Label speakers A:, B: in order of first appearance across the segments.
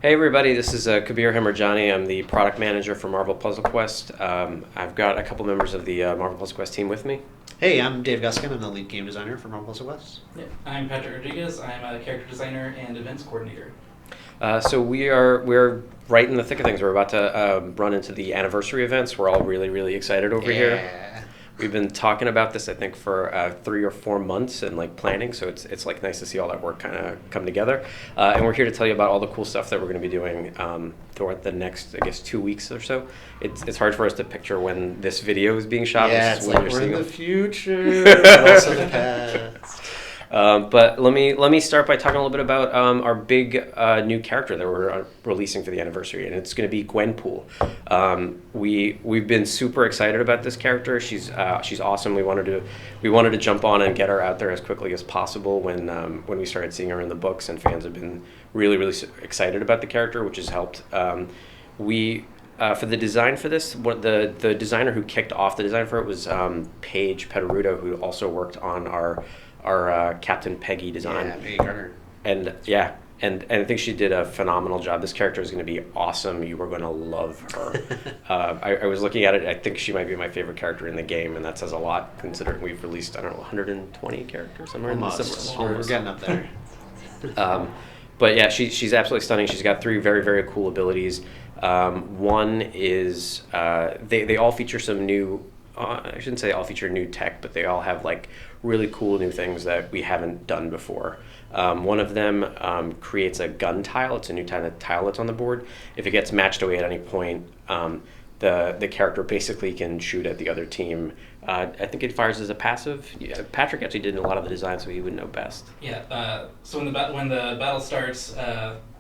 A: Hey everybody, this is Kabir Hemmerjani. I'm the product manager for Marvel Puzzle Quest. I've got a couple members of the Marvel Puzzle Quest team with me.
B: Hey, I'm Dave Guskin. I'm the lead game designer for Marvel Puzzle Quest.
C: Yeah, I'm Patrick Rodriguez. I'm a character designer and events coordinator.
A: So we're right in the thick of things. We're about to run into the anniversary events. We're all really excited over here. We've been talking about this, I think, for 3 or 4 months and planning. So it's nice to see all that work kind of come together. And we're here to tell you about all the cool stuff that we're going to be doing throughout the next, 2 weeks or so. It's hard for us to picture when this video is being shot.
B: Yeah,
A: it's
B: like we're in the future, but also the past.
A: But let me start by talking a little bit about our big new character that we're releasing for the anniversary, and it's going to be Gwenpool. We've been super excited about this character. She's awesome. We wanted to jump on and get her out there as quickly as possible when we started seeing her in the books, and fans have been really excited about the character, which has helped. For the design for this, the designer who kicked off the design for it was Paige Petarudo, who also worked on our Captain Peggy design.
B: Yeah, Peggy Carter.
A: And I think she did a phenomenal job. This character is going to be awesome. You are going to love her. I was looking at it. I think she might be my favorite character in the game, and that says a lot considering we've released, 120 characters somewhere.
B: Almost.
A: We're
B: getting up there.
A: But yeah, she's absolutely stunning. She's got 3 very cool abilities. One is they all feature some new. I shouldn't say all feature new tech, but they all have really cool new things that we haven't done before. One of them creates a gun tile. It's a new kind of tile that's on the board. If it gets matched away at any point, the character basically can shoot at the other team. I think it fires as a passive. Yeah, Patrick actually did a lot of the design, so he would know best.
C: Yeah. So when the battle starts,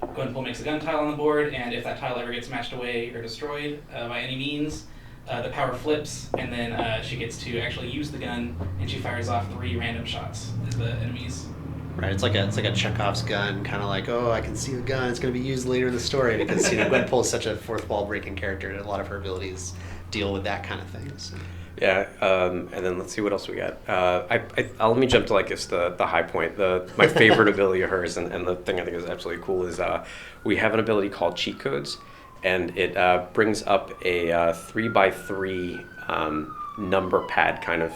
C: Gwenpool makes a gun tile on the board, and if that tile ever gets matched away or destroyed by any means, the power flips, and then she gets to actually use the gun, and she fires off 3 random shots at the enemies.
B: Right, it's like a Chekhov's gun, kind of like, oh, I can see the gun. It's going to be used later in the story because Gwenpool is such a fourth wall breaking character, and a lot of her abilities deal with that kind of thing. So.
A: Yeah, and then let's see what else we got. Let me jump to the high point. My favorite ability of hers, and the thing I think is absolutely cool is we have an ability called cheat codes, and it brings up a 3x3 number pad kind of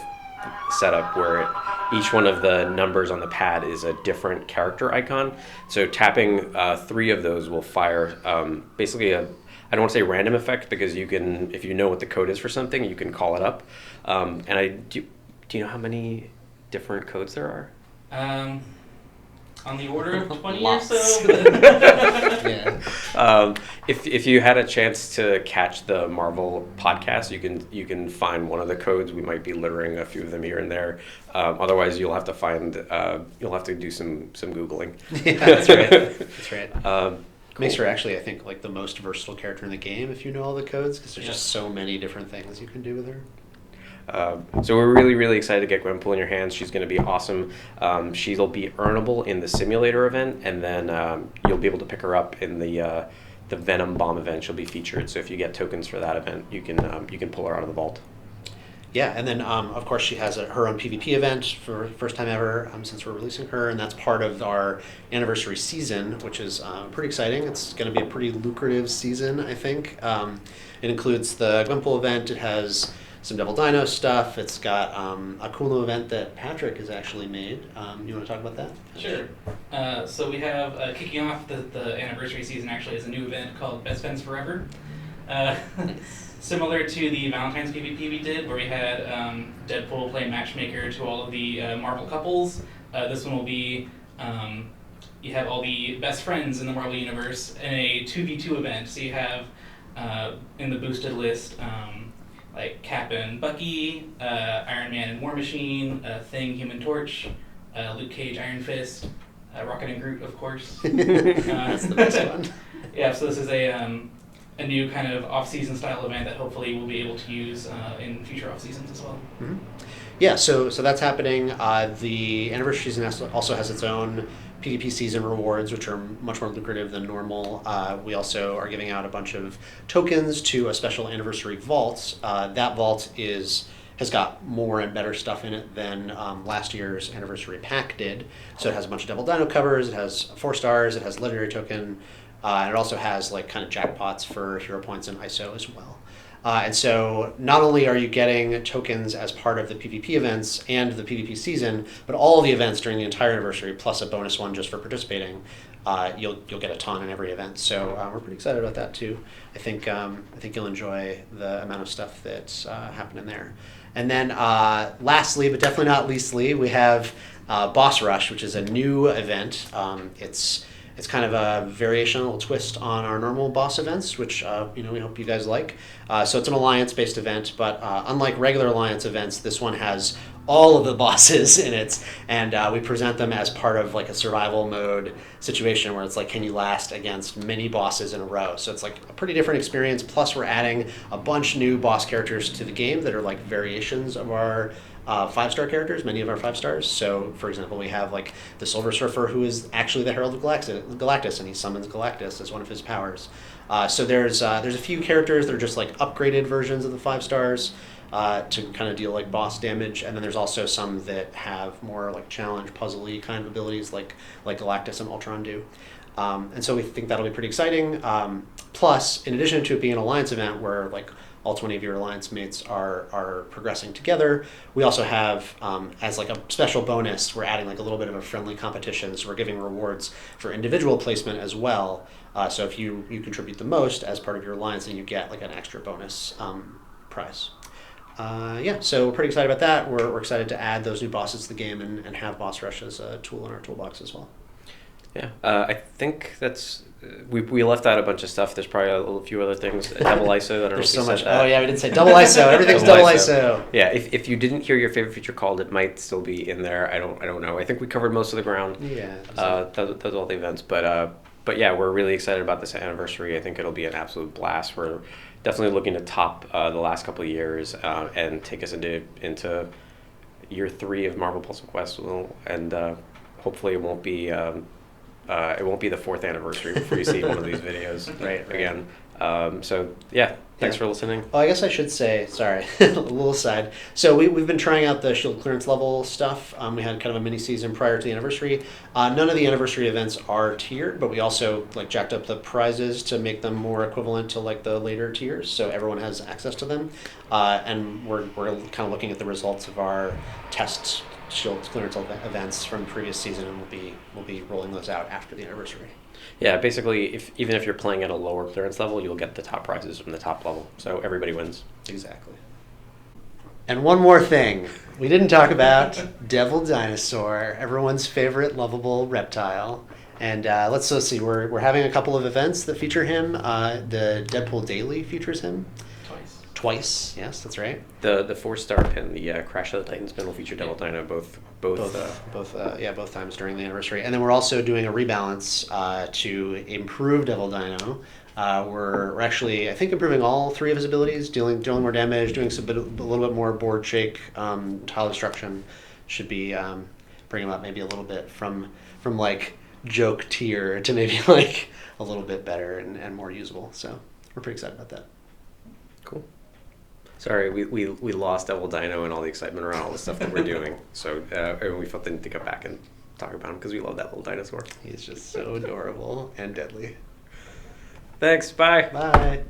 A: setup where each one of the numbers on the pad is a different character icon. So tapping 3 of those will fire basically I don't want to say random effect, because you can, if you know what the code is for something, you can call it up. Do you know how many different codes there are?
C: On the order of 20 or
B: Lots.
C: so.
B: Yeah.
A: If you had a chance to catch the Marvel podcast, you can find one of the codes. We might be littering a few of them here and there. Otherwise, you'll have to do some Googling.
B: Yeah, that's right. That's right. Cool. Makes her actually, I think, the most versatile character in the game if you know all the codes, because there's just so many different things you can do with her.
A: So we're really excited to get Gwenpool in your hands. She's going to be awesome. She'll be earnable in the simulator event, and then you'll be able to pick her up in the Venom Bomb event. She'll be featured. So if you get tokens for that event, you can pull her out of the vault.
B: Yeah, and then of course she has her own PvP event for first time ever since we're releasing her, and that's part of our anniversary season, which is pretty exciting. It's going to be a pretty lucrative season, I think. It includes the Gwenpool event. It has some Devil Dino stuff. It's got a cool new event that Patrick has actually made. You want to talk about that?
C: Sure. So we have kicking off the anniversary season actually is a new event called Best Friends Forever. Similar to the Valentine's PvP we did, where we had Deadpool play matchmaker to all of the Marvel couples. This one will be you have all the best friends in the Marvel Universe in a 2v2 event. So you have in the boosted list like Cap and Bucky, Iron Man and War Machine, Thing, Human Torch, Luke Cage, Iron Fist, Rocket and Groot, of course.
B: That's the best one.
C: Yeah, so this is a new kind of off-season style event that hopefully we'll be able to use in future off-seasons as well.
B: Mm-hmm. Yeah, so that's happening. The anniversary season also has its own PvP season rewards, which are much more lucrative than normal. We also are giving out a bunch of tokens to a special anniversary vault. That vault has got more and better stuff in it than last year's anniversary pack did. So it has a bunch of Devil Dino covers, it has 4 stars, it has legendary token, And it also has like kind of jackpots for hero points and ISO as well. And so not only are you getting tokens as part of the PvP events and the PvP season, but all the events during the entire anniversary, plus a bonus one just for participating, you'll get a ton in every event. So we're pretty excited about that too. I think you'll enjoy the amount of stuff that's happening there. And then lastly, but definitely not leastly, we have Boss Rush, which is a new event. It's kind of a variation, a little twist on our normal boss events, which we hope you guys like. So it's an alliance-based event, but unlike regular alliance events, this one has all of the bosses in it, and we present them as part of like a survival mode situation where it's like, can you last against many bosses in a row? So it's like a pretty different experience. Plus, we're adding a bunch new boss characters to the game that are like variations of our 5-star characters, many of our 5 stars. So, for example, we have like the Silver Surfer, who is actually the Herald of Galactus, and he summons Galactus as one of his powers. So there's a few characters that are just like upgraded versions of the 5 stars to kind of deal like boss damage, and then there's also some that have more like challenge, puzzly kind of abilities, like Galactus and Ultron do. And so we think that'll be pretty exciting. Plus, in addition to it being an alliance event where like all 20 of your alliance mates are progressing together, we also have, as like a special bonus, we're adding like a little bit of a friendly competition. So we're giving rewards for individual placement as well. So if you contribute the most as part of your alliance, then you get like an extra bonus prize. So we're pretty excited about that. We're excited to add those new bosses to the game and have Boss Rush as a tool in our toolbox as well.
A: Yeah, I think that's we left out a bunch of stuff. There's probably a few other things. Double ISO. I don't know if
B: There's so
A: we
B: much.
A: said that.
B: Oh yeah, we didn't say double ISO. Everything's double ISO.
A: Yeah, if you didn't hear your favorite feature called, it might still be in there. I don't know. I think we covered most of the ground.
B: Yeah.
A: Those all the events, but yeah, we're really excited about this anniversary. I think it'll be an absolute blast. We're definitely looking to top the last couple of years and take us into year 3 of Marvel Puzzle Quest, and hopefully it won't be the 4th anniversary before you see one of these videos
B: right
A: again. So yeah, thanks for listening.
B: Oh, I guess I should say, sorry, a little aside. So we've been trying out the shield clearance level stuff. We had kind of a mini season prior to the anniversary. None of the anniversary events are tiered, but we also like jacked up the prizes to make them more equivalent to like the later tiers, so everyone has access to them. And we're kind of looking at the results of our test shield clearance events from the previous season, and we'll be rolling those out after the anniversary.
A: Yeah, basically, even if you're playing at a lower clearance level, you'll get the top prizes from the top level. So everybody wins.
B: Exactly. And one more thing. We didn't talk about Devil Dinosaur, everyone's favorite lovable reptile. And let's see, we're having a couple of events that feature him. The Deadpool Daily features him. Twice, yes, that's right.
A: The 4-star pin, the Crash of the Titans pin will feature Devil Dino both
B: times during the anniversary. And then we're also doing a rebalance to improve Devil Dino. We're actually, I think, improving all 3 of his abilities, dealing more damage, doing a little bit more board shake, tile destruction. Should be bring him up maybe a little bit from like joke tier to maybe like a little bit better and more usable. So we're pretty excited about that.
A: Cool. Sorry, we lost Devil Dino and all the excitement around all the stuff that we're doing. So and we felt the need to go back and talk about him because we love that little dinosaur.
B: He's just so adorable and deadly.
A: Thanks. Bye.
B: Bye.